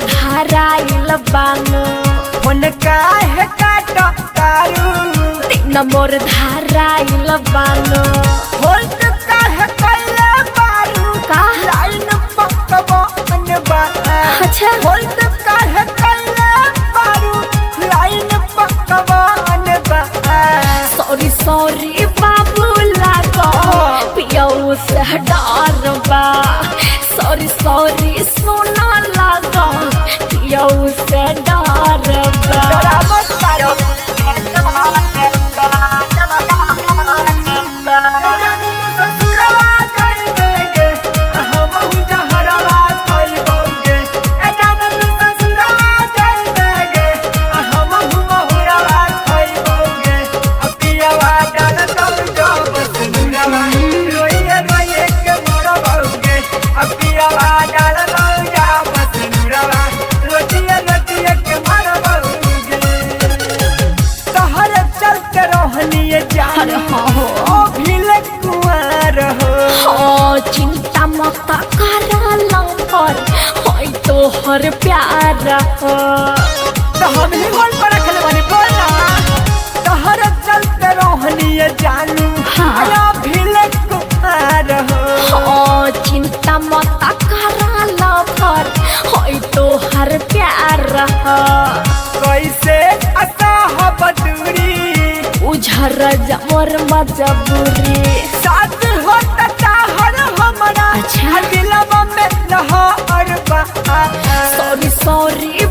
धाराइल बानो फोन काहे काटो तारू तीन मोर धाराइल बानो होल्ड काहे कैले बारू का लाइन पकबो अनबा अच्छा होल्ड काहे कैले बारू लाइन पकबो अनबा सॉरी सॉरी बाबू लागो पियो से डर बा सॉरी सॉरी सोना लागो पियो से डर बा डरावत तारो ससुरवा कर देंगे हम जहरवा खोलबोगे ए जानत ससुरवा कर देंगे हम बहुरवा खोलबोगे अपियावा जानत जो ससुरवा रोइए रोइए के मरबोगे अपियावा जानत जा ससुरवा रोटिए रोटिए के मरबोगे तोहर चलते रहनिए जान ओ भीले कुंवर हो चिंता मत कर लंबर होई तोहर प्यार हो तो हम ही बोल पर रखले बानी बोला तोहर चलते रहनिए जानू हाँ। अरे भीले कुंवर हो चिंता मत कर लंबर होई तोहर प्यार हो कैसे असा बदूरी उझर जमर मजबूरी साथ होता चाहर हमारा अच्छा। दिलवा में लहर बा सॉरी सॉरी